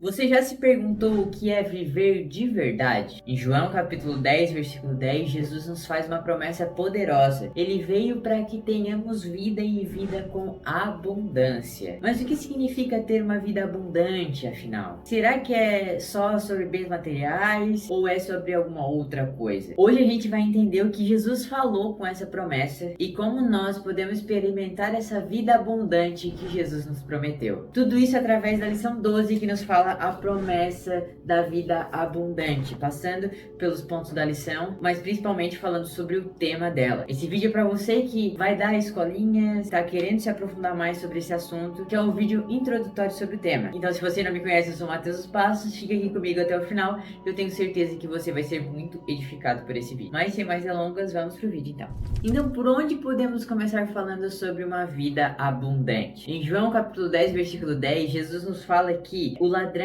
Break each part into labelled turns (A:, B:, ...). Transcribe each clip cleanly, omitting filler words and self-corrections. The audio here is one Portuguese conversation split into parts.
A: Você já se perguntou o que é viver de verdade? Em João capítulo 10, versículo 10, Jesus nos faz uma promessa poderosa. Ele veio para que tenhamos vida e vida com abundância. Mas o que significa ter uma vida abundante, afinal? Será que é só sobre bens materiais ou é sobre alguma outra coisa? Hoje a gente vai entender o que Jesus falou com essa promessa e como nós podemos experimentar essa vida abundante que Jesus nos prometeu. Tudo isso através da lição 12 que nos fala a promessa da vida abundante, passando pelos pontos da lição, mas principalmente falando sobre o tema dela. Esse vídeo é para você que vai dar a escolinha, está querendo se aprofundar mais sobre esse assunto, que é um vídeo introdutório sobre o tema. Então, se você não me conhece, eu sou Matheus dos Passos, fica aqui comigo até o final, eu tenho certeza que você vai ser muito edificado por esse vídeo. Mas sem mais delongas, vamos pro vídeo então. Então, por onde podemos começar falando sobre uma vida abundante? Em João capítulo 10, versículo 10, Jesus nos fala que o ladrão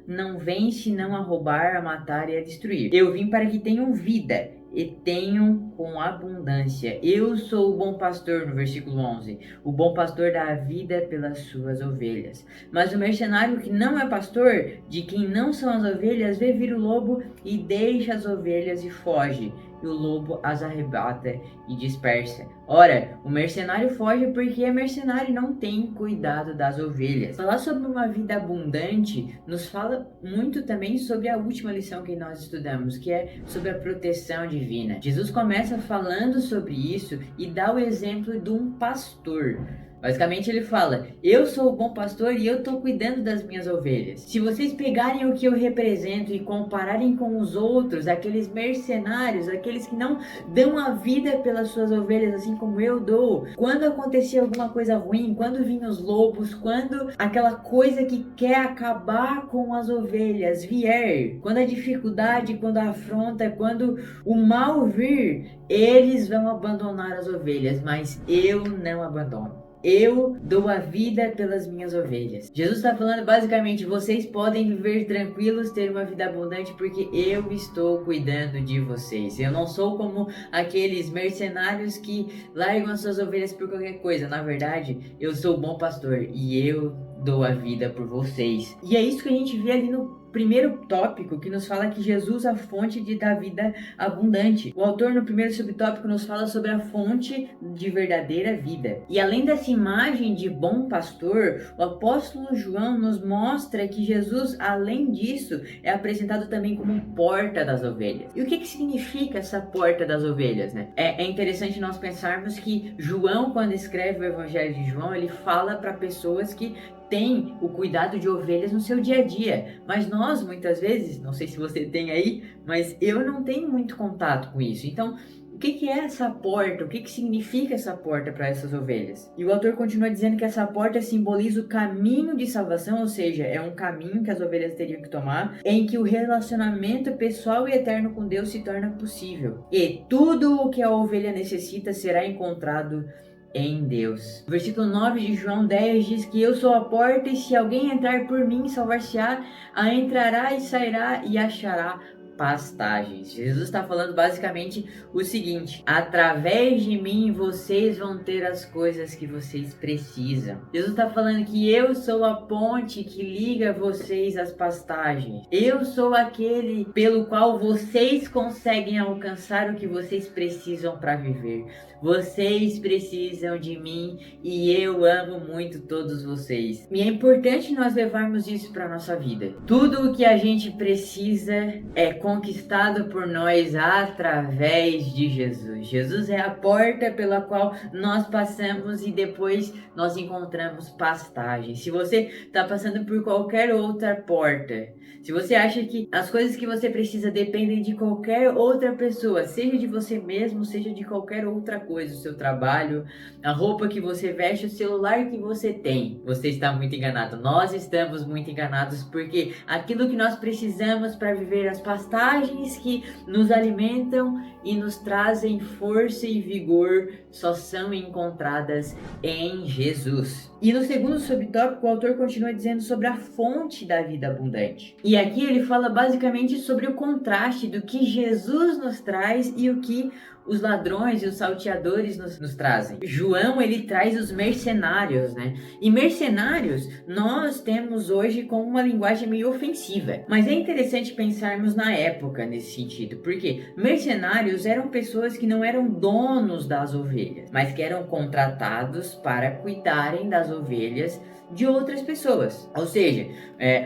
A: não vem senão a roubar, a matar e a destruir. Eu vim para que tenham vida e tenham com abundância. Eu sou o bom pastor, no versículo 11. O bom pastor dá a vida pelas suas ovelhas. Mas o mercenário que não é pastor, de quem não são as ovelhas, vê vir o lobo e deixa as ovelhas e foge. E o lobo as arrebata e dispersa. Ora, o mercenário foge porque é mercenário e não tem cuidado das ovelhas. Falar sobre uma vida abundante nos fala muito também sobre a última lição que nós estudamos, que é sobre a proteção divina. Jesus começa falando sobre isso e dá o exemplo de um pastor. Basicamente ele fala, eu sou o bom pastor e eu estou cuidando das minhas ovelhas. Se vocês pegarem o que eu represento e compararem com os outros, aqueles mercenários, aqueles que não dão a vida pelas suas ovelhas assim como eu dou, quando acontecia alguma coisa ruim, quando vinham os lobos, quando aquela coisa que quer acabar com as ovelhas vier, quando a dificuldade, quando a afronta, quando o mal vir, eles vão abandonar as ovelhas, mas eu não abandono. Eu dou a vida pelas minhas ovelhas. Jesus está falando basicamente, vocês podem viver tranquilos, ter uma vida abundante, porque eu estou cuidando de vocês. Eu não sou como aqueles mercenários que largam as suas ovelhas por qualquer coisa. Na verdade, eu sou o bom pastor e eu dou a vida por vocês. E é isso que a gente vê ali no primeiro tópico, que nos fala que Jesus é a fonte da vida abundante. O autor no primeiro subtópico nos fala sobre a fonte de verdadeira vida. E além dessa imagem de bom pastor, o apóstolo João nos mostra que Jesus, além disso, é apresentado também como porta das ovelhas. E o que significa essa porta das ovelhas, né? É interessante nós pensarmos que João, quando escreve o Evangelho de João, ele fala para pessoas que tem o cuidado de ovelhas no seu dia a dia, mas nós muitas vezes, não sei se você tem aí, mas eu não tenho muito contato com isso. Então, o que é essa porta? O que significa essa porta para essas ovelhas? E o autor continua dizendo que essa porta simboliza o caminho de salvação, ou seja, é um caminho que as ovelhas teriam que tomar, em que o relacionamento pessoal e eterno com Deus se torna possível. E tudo o que a ovelha necessita será encontrado em Deus. O versículo 9 de João 10 diz que eu sou a porta e se alguém entrar por mim, salvar-se-á, entrará e sairá e achará pastagens. Jesus está falando basicamente o seguinte: através de mim vocês vão ter as coisas que vocês precisam. Jesus está falando que eu sou a ponte que liga vocês às pastagens. Eu sou aquele pelo qual vocês conseguem alcançar o que vocês precisam para viver. Vocês precisam de mim e eu amo muito todos vocês. E é importante nós levarmos isso para nossa vida. Tudo o que a gente precisa é conquistado por nós através de Jesus. Jesus é a porta pela qual nós passamos e depois nós encontramos pastagem. Se você está passando por qualquer outra porta, se você acha que as coisas que você precisa dependem de qualquer outra pessoa, seja de você mesmo, seja de qualquer outra coisa, o seu trabalho, a roupa que você veste, o celular que você tem, você está muito enganado. Nós estamos muito enganados porque aquilo que nós precisamos para viver as pastagens que nos alimentam e nos trazem força e vigor só são encontradas em Jesus. E no segundo subtópico, o autor continua dizendo sobre a fonte da vida abundante. E aqui ele fala basicamente sobre o contraste do que Jesus nos traz e o que os ladrões e os salteadores nos trazem. João, ele traz os mercenários, né? E mercenários, nós temos hoje como uma linguagem meio ofensiva. Mas é interessante pensarmos na época nesse sentido, porque mercenários eram pessoas que não eram donos das ovelhas, mas que eram contratados para cuidarem das ovelhas de outras pessoas. Ou seja,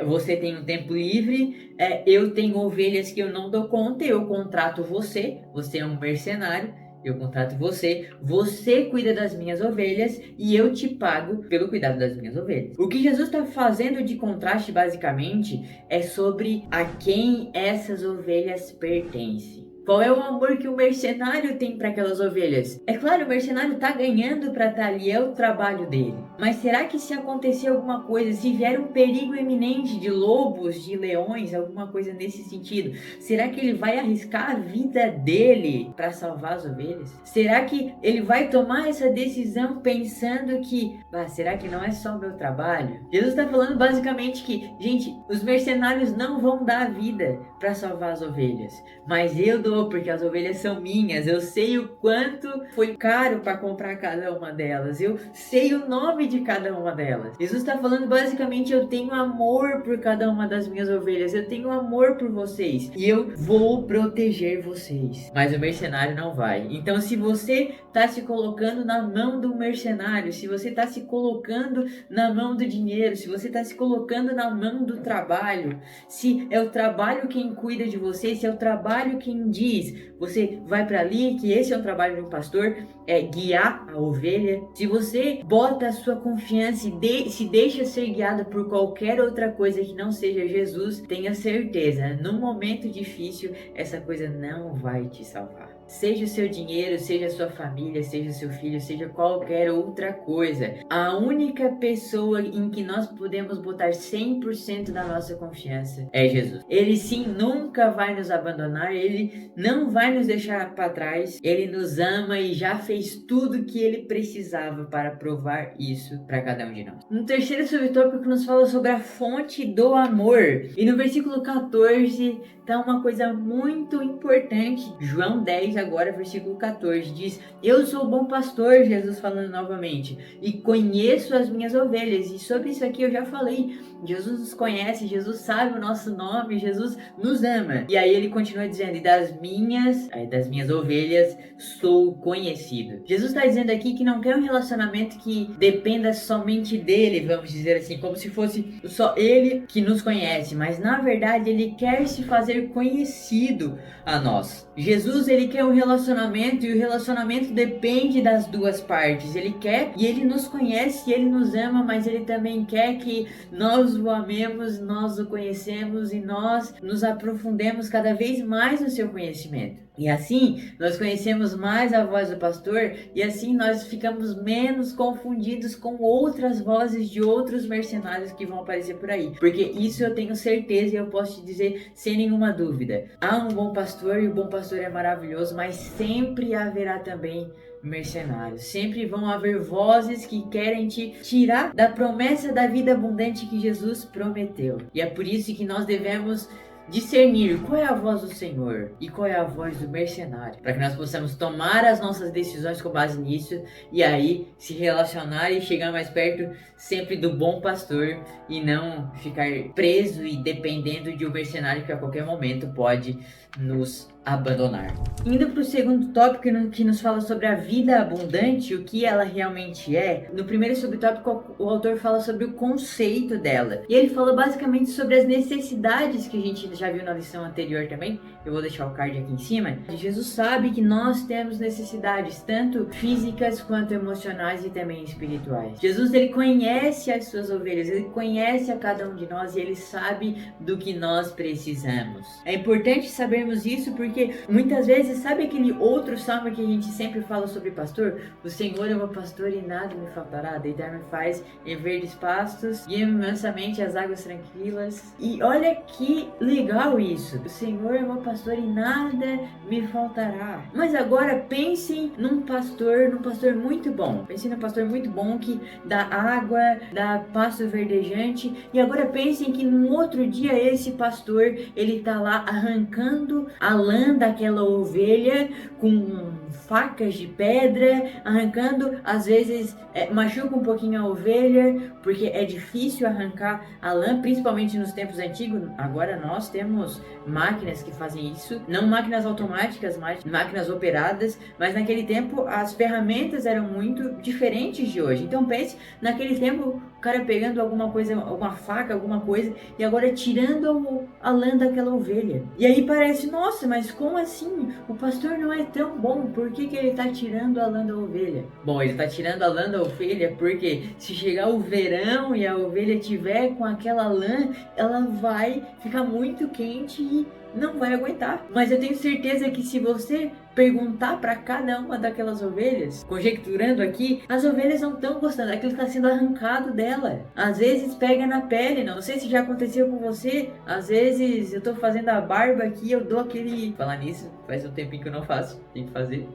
A: você tem um tempo livre, eu tenho ovelhas que eu não dou conta, eu contrato você é um mercenário, eu contrato você cuida das minhas ovelhas e eu te pago pelo cuidado das minhas ovelhas. O que Jesus está fazendo de contraste basicamente é sobre a quem essas ovelhas pertencem. Qual é o amor que o mercenário tem para aquelas ovelhas? É claro, o mercenário está ganhando para estar ali, é o trabalho dele. Mas será que se acontecer alguma coisa, se vier um perigo iminente de lobos, de leões, alguma coisa nesse sentido, será que ele vai arriscar a vida dele para salvar as ovelhas? Será que ele vai tomar essa decisão pensando que, será que não é só o meu trabalho? Jesus está falando basicamente que, gente, os mercenários não vão dar a vida para salvar as ovelhas, mas eu dou porque as ovelhas são minhas, eu sei o quanto foi caro para comprar cada uma delas, eu sei o nome de cada uma delas. Jesus está falando basicamente, eu tenho amor por cada uma das minhas ovelhas, eu tenho amor por vocês e eu vou proteger vocês. Mas o mercenário não vai. Então, se você está se colocando na mão do mercenário, se você está se colocando na mão do dinheiro, se você está se colocando na mão do trabalho, se é o trabalho quem cuida de você, se é o trabalho quem diz, você vai para ali, que esse é o trabalho de um pastor, é guiar a ovelha. Se você bota a sua confiança e se deixa ser guiado por qualquer outra coisa que não seja Jesus, tenha certeza, num momento difícil, essa coisa não vai te salvar. Seja o seu dinheiro, seja a sua família, seja o seu filho, seja qualquer outra coisa. A única pessoa em que nós podemos botar 100% da nossa confiança é Jesus. Ele sim nunca vai nos abandonar, ele não vai nos deixar para trás. Ele nos ama e já fez tudo o que ele precisava para provar isso para cada um de nós. No terceiro subtópico nos fala sobre a fonte do amor. E no versículo 14 tá uma coisa muito importante. João 10 agora, versículo 14, diz: eu sou o bom pastor, Jesus falando novamente, e conheço as minhas ovelhas. E sobre isso aqui eu já falei. Jesus nos conhece, Jesus sabe o nosso nome, Jesus nos ama. E aí ele continua dizendo: e das minhas ovelhas sou conhecido. Jesus está dizendo aqui que não quer um relacionamento que dependa somente dele, vamos dizer assim, como se fosse só ele que nos conhece, mas na verdade ele quer se fazer conhecido a nós. Jesus, ele quer um relacionamento e o relacionamento depende das duas partes. Ele quer e ele nos conhece, ele nos ama, mas ele também quer que nós o amemos, nós o conhecemos e nós nos aprofundemos cada vez mais no seu conhecimento. E assim nós conhecemos mais a voz do pastor e assim nós ficamos menos confundidos com outras vozes de outros mercenários que vão aparecer por aí. Porque isso eu tenho certeza e eu posso te dizer sem nenhuma dúvida. Há um bom pastor e o bom pastor é maravilhoso, mas sempre haverá também mercenários. Sempre vão haver vozes que querem te tirar da promessa da vida abundante que Jesus prometeu. E é por isso que nós devemos discernir qual é a voz do Senhor e qual é a voz do mercenário, para que nós possamos tomar as nossas decisões com base nisso e aí se relacionar e chegar mais perto sempre do bom pastor e não ficar preso e dependendo de um mercenário que a qualquer momento pode nos abandonar. Indo para o segundo tópico que nos fala sobre a vida abundante, o que ela realmente é. No primeiro subtópico o autor fala sobre o conceito dela e ele fala basicamente sobre as necessidades que a gente já viu na lição anterior também. Eu vou deixar o card aqui em cima. Jesus sabe que nós temos necessidades tanto físicas quanto emocionais e também espirituais. Jesus, ele conhece as suas ovelhas, ele conhece a cada um de nós e ele sabe do que nós precisamos. É importante sabermos isso porque muitas vezes, sabe aquele outro salmo que a gente sempre fala sobre pastor? O Senhor é o meu pastor e nada me faltará, deitar-me faz em verdes pastos, guia-me mansamente às águas tranquilas. E olha que legal legal isso. O Senhor é meu pastor e nada me faltará. Mas agora pensem num pastor muito bom. Pensem num pastor muito bom que dá água, dá pasto verdejante. E agora pensem que num outro dia esse pastor, ele tá lá arrancando a lã daquela ovelha com facas de pedra, arrancando, às vezes machuca um pouquinho a ovelha, porque é difícil arrancar a lã, principalmente nos tempos antigos. Agora nós temos máquinas que fazem isso, não máquinas automáticas, mas máquinas operadas, mas naquele tempo as ferramentas eram muito diferentes de hoje. Então pense, naquele tempo o cara pegando alguma coisa, alguma faca, alguma coisa, e agora tirando a lã daquela ovelha. E aí parece, nossa, mas como assim? O pastor não é tão bom, por que ele tá tirando a lã da ovelha? Bom, ele tá tirando a lã da ovelha porque se chegar o verão e a ovelha tiver com aquela lã, ela vai ficar muito quente e não vai aguentar. Mas eu tenho certeza que se você perguntar para cada uma daquelas ovelhas, conjecturando aqui, as ovelhas não estão gostando, aquilo está sendo arrancado dela. Às vezes pega na pele, não sei se já aconteceu com você, às vezes eu tô fazendo a barba aqui, eu dou aquele... Falar nisso, faz um tempinho que eu não faço, tem que fazer.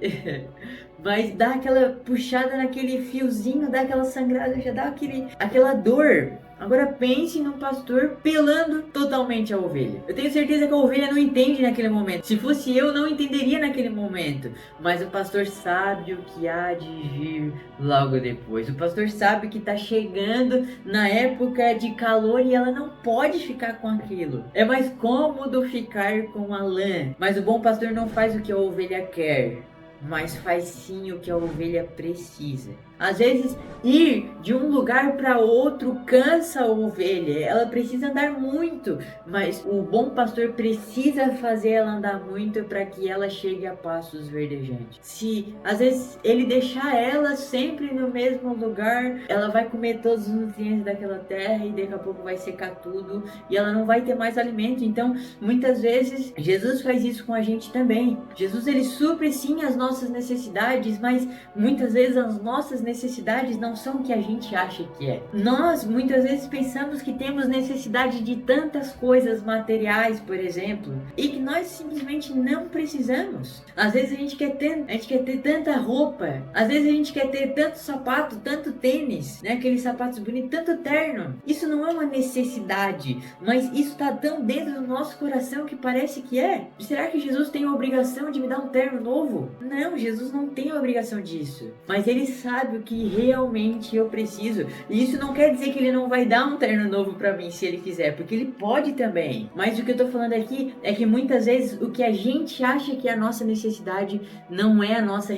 A: Mas dá aquela puxada naquele fiozinho, dá aquela sangrada, já dá aquela dor. Agora pense num pastor pelando totalmente a ovelha. Eu tenho certeza que a ovelha não entende naquele momento. Se fosse eu, não entenderia naquele momento. Mas o pastor sabe o que há de vir logo depois. O pastor sabe que está chegando na época de calor e ela não pode ficar com aquilo. É mais cômodo ficar com a lã. Mas o bom pastor não faz o que a ovelha quer, mas faz sim o que a ovelha precisa. Às vezes, ir de um lugar para outro cansa a ovelha. Ela precisa andar muito, mas o bom pastor precisa fazer ela andar muito para que ela chegue a pastos verdejantes. Se às vezes ele deixar ela sempre no mesmo lugar, ela vai comer todos os nutrientes daquela terra e daqui a pouco vai secar tudo e ela não vai ter mais alimento. Então, muitas vezes, Jesus faz isso com a gente também. Jesus, ele supre sim as nossas necessidades, mas muitas vezes as nossas necessidades não são o que a gente acha que é. Nós muitas vezes pensamos que temos necessidade de tantas coisas materiais, por exemplo, e que nós simplesmente não precisamos. Às vezes a gente quer ter tanta roupa, às vezes a gente quer ter tanto sapato, tanto tênis, né? Aqueles sapatos bonitos, tanto terno. Isso não é uma necessidade, mas isso está tão dentro do nosso coração que parece que é. Será que Jesus tem a obrigação de me dar um terno novo? Não, Jesus não tem a obrigação disso, mas ele sabe o que realmente eu preciso. E isso não quer dizer que ele não vai dar um terno novo pra mim se ele quiser, porque ele pode também. Mas o que eu tô falando aqui é que muitas vezes o que a gente acha que é a nossa necessidade não é a nossa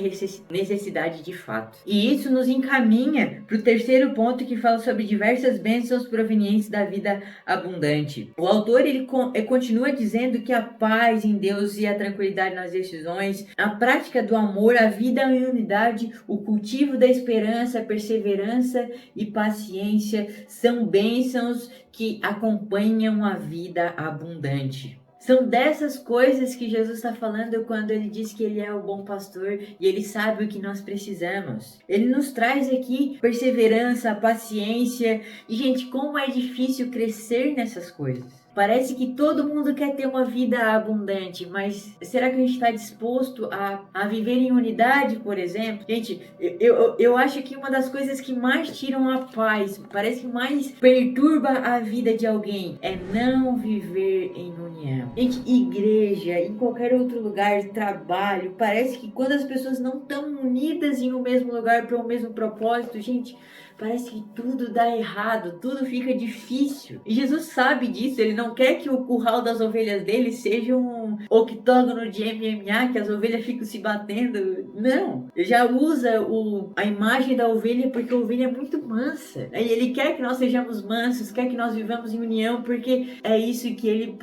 A: necessidade de fato. E isso nos encaminha pro terceiro ponto, que fala sobre diversas bênçãos provenientes da vida abundante. O autor ele continua dizendo que a paz em Deus e a tranquilidade nas decisões, a prática do amor, a vida em unidade, o cultivo da esperança, perseverança e paciência são bênçãos que acompanham a vida abundante. São dessas coisas que Jesus está falando quando ele diz que ele é o bom pastor e ele sabe o que nós precisamos. Ele nos traz aqui perseverança, paciência e, gente, como é difícil crescer nessas coisas. Parece que todo mundo quer ter uma vida abundante, mas será que a gente está disposto a viver em unidade, por exemplo? Gente, eu acho que uma das coisas que mais tiram a paz, parece que mais perturba a vida de alguém, é não viver em união. Gente, igreja, em qualquer outro lugar, trabalho, parece que quando as pessoas não estão unidas em um mesmo lugar para o mesmo propósito, gente, parece que tudo dá errado, tudo fica difícil. E Jesus sabe disso, ele não quer que o curral das ovelhas dele seja um octógono de MMA, que as ovelhas ficam se batendo. Não, ele já usa a imagem da ovelha porque a ovelha é muito mansa. E ele quer que nós sejamos mansos, quer que nós vivamos em união, porque é isso que ele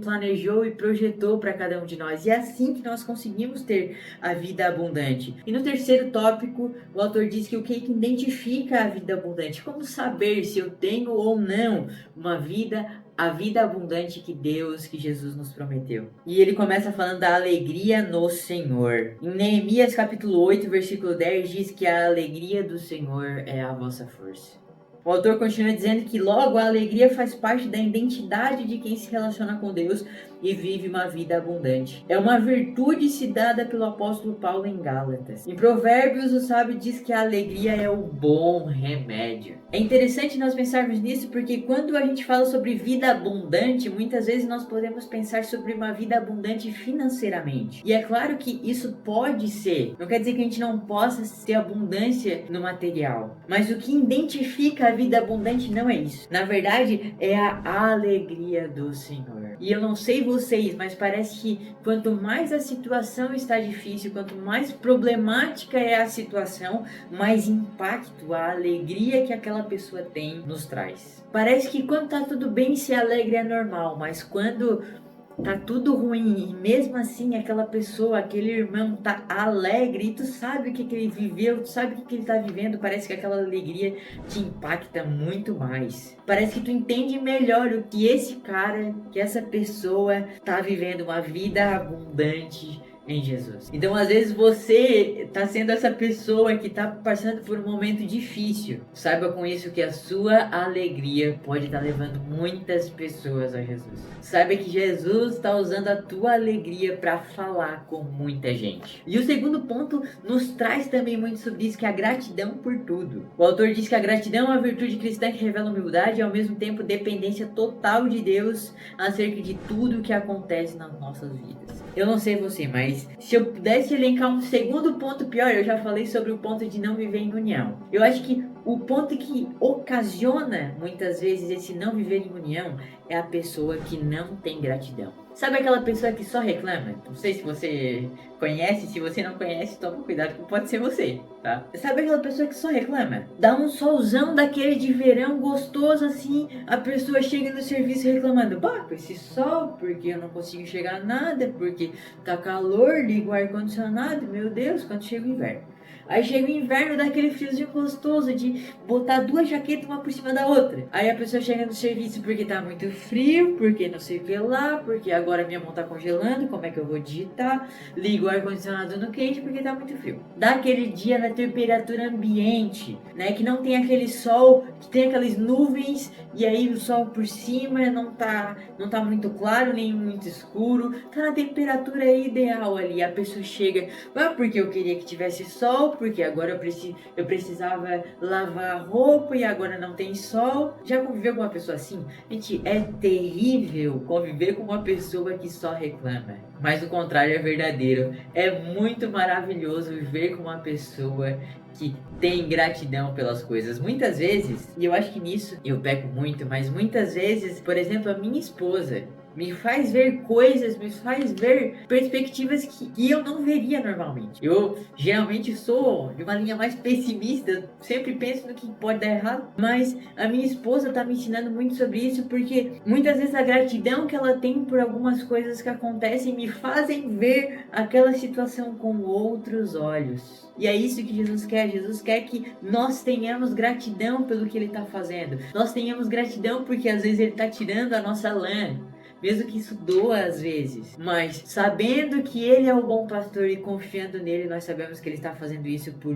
A: planejou e projetou para cada um de nós. E é assim que nós conseguimos ter a vida abundante. E no terceiro tópico, o autor diz que o que identifica a vida abundante, como saber se eu tenho ou não a vida abundante que Jesus nos prometeu. E ele começa falando da alegria no Senhor. Em Neemias capítulo 8, versículo 10 diz que a alegria do Senhor é a vossa força. O autor continua dizendo que logo a alegria faz parte da identidade de quem se relaciona com Deus e vive uma vida abundante. É uma virtude se dada pelo apóstolo Paulo em Gálatas. Em Provérbios, o sábio diz que a alegria é o bom remédio. É interessante nós pensarmos nisso porque quando a gente fala sobre vida abundante, muitas vezes nós podemos pensar sobre uma vida abundante financeiramente. E é claro que isso pode ser, não quer dizer que a gente não possa ter abundância no material, mas o que identifica a vida abundante não é isso. Na verdade, é a alegria do Senhor. E eu não sei vocês, mas parece que quanto mais a situação está difícil, quanto mais problemática é a situação, mais impacto a alegria que aquela pessoa tem nos traz. Parece que quando tá tudo bem, se alegre é normal, mas quando tá tudo ruim e mesmo assim aquela pessoa, aquele irmão tá alegre e tu sabe o que ele viveu, tu sabe o que ele tá vivendo, parece que aquela alegria te impacta muito mais. Parece que tu entende melhor o que esse cara, que essa pessoa tá vivendo uma vida abundante em Jesus. Então, às vezes você está sendo essa pessoa que está passando por um momento difícil. Saiba com isso que a sua alegria pode estar levando muitas pessoas a Jesus. Saiba que Jesus está usando a tua alegria para falar com muita gente. E o segundo ponto nos traz também muito sobre isso, que é a gratidão por tudo. O autor diz que a gratidão é uma virtude cristã que revela humildade e ao mesmo tempo dependência total de Deus acerca de tudo o que acontece nas nossas vidas. Eu não sei você, mas se eu pudesse elencar um segundo ponto pior, eu já falei sobre o ponto de não viver em união. Eu acho que o ponto que ocasiona muitas vezes esse não viver em união é a pessoa que não tem gratidão. Sabe aquela pessoa que só reclama? Não sei se você conhece, se você não conhece, toma cuidado que pode ser você, tá? Sabe aquela pessoa que só reclama? Dá um solzão daquele de verão gostoso assim, a pessoa chega no serviço reclamando: "Bah, com esse sol, porque eu não consigo chegar a nada, porque tá calor, ligo o ar-condicionado, meu Deus, quando chega o inverno." Aí chega o inverno, dá aquele friozinho gostoso de botar duas jaquetas uma por cima da outra. Aí a pessoa chega no serviço porque tá muito frio, porque não sei o que lá, porque agora minha mão tá congelando, como é que eu vou digitar? Liga o ar-condicionado no quente porque tá muito frio. Dá aquele dia na temperatura ambiente, né? Que não tem aquele sol, que tem aquelas nuvens e aí o sol por cima não tá muito claro nem muito escuro. Tá na temperatura ideal ali. A pessoa chega, porque eu queria que tivesse sol, porque agora eu precisava lavar a roupa e agora não tem sol. Já conviveu com uma pessoa assim? Gente, é terrível conviver com uma pessoa que só reclama. Mas o contrário é verdadeiro. É muito maravilhoso viver com uma pessoa que tem gratidão pelas coisas. Muitas vezes, e eu acho que nisso eu peco muito, mas muitas vezes, por exemplo, a minha esposa me faz ver coisas, me faz ver perspectivas que eu não veria normalmente. Eu geralmente sou de uma linha mais pessimista, sempre penso no que pode dar errado, mas a minha esposa tá me ensinando muito sobre isso, porque muitas vezes a gratidão que ela tem por algumas coisas que acontecem me fazem ver aquela situação com outros olhos. E é isso que Jesus quer. Jesus quer que nós tenhamos gratidão pelo que Ele está fazendo. Nós tenhamos gratidão porque às vezes Ele está tirando a nossa lã. Mesmo que isso doa às vezes, mas sabendo que Ele é o bom pastor e confiando nele, nós sabemos que Ele está fazendo isso por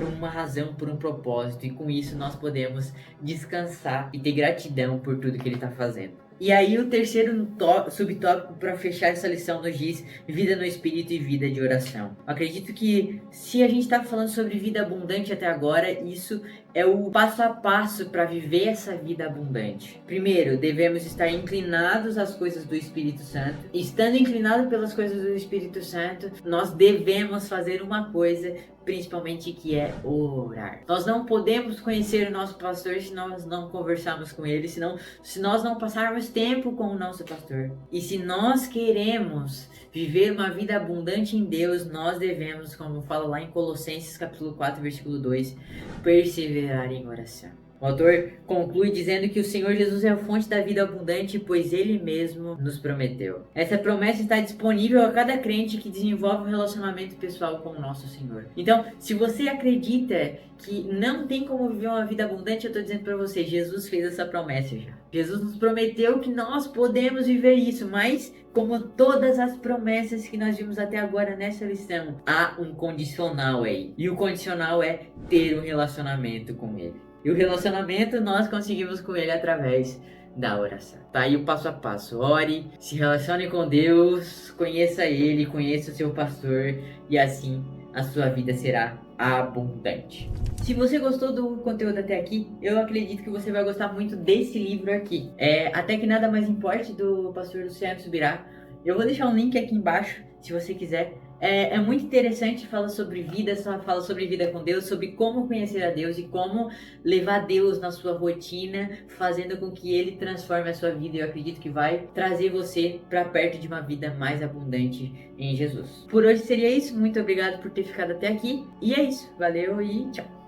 A: uma razão, por um propósito, e com isso nós podemos descansar e ter gratidão por tudo que Ele está fazendo. E aí o terceiro subtópico para fechar essa lição nos diz vida no Espírito e vida de oração. Acredito que se a gente está falando sobre vida abundante até agora, isso é o passo a passo para viver essa vida abundante. Primeiro, devemos estar inclinados às coisas do Espírito Santo. Estando inclinados pelas coisas do Espírito Santo, nós devemos fazer uma coisa, principalmente, que é orar. Nós não podemos conhecer o nosso pastor se nós não conversarmos com ele, se nós não passarmos tempo com o nosso pastor. E se nós queremos viver uma vida abundante em Deus, nós devemos, como fala lá em Colossenses capítulo 4, versículo 2, perseverar em oração. O autor conclui dizendo que o Senhor Jesus é a fonte da vida abundante, pois Ele mesmo nos prometeu. Essa promessa está disponível a cada crente que desenvolve um relacionamento pessoal com o nosso Senhor. Então, se você acredita que não tem como viver uma vida abundante, eu estou dizendo para você, Jesus fez essa promessa já. Jesus nos prometeu que nós podemos viver isso, mas como todas as promessas que nós vimos até agora nessa lição, há um condicional aí. E o condicional é ter um relacionamento com Ele. E o relacionamento nós conseguimos com Ele através da oração. Tá aí o passo a passo. Ore, se relacione com Deus, conheça Ele, conheça o seu pastor e assim a sua vida será abundante. Se você gostou do conteúdo até aqui, eu acredito que você vai gostar muito desse livro aqui. Até que nada mais importe, do pastor Luciano Subirá. Eu vou deixar um link aqui embaixo, se você quiser. É muito interessante, fala sobre vida, fala sobre vida com Deus, sobre como conhecer a Deus e como levar Deus na sua rotina, fazendo com que Ele transforme a sua vida. Eu acredito que vai trazer você para perto de uma vida mais abundante em Jesus. Por hoje seria isso, muito obrigado por ter ficado até aqui, e é isso, valeu e tchau!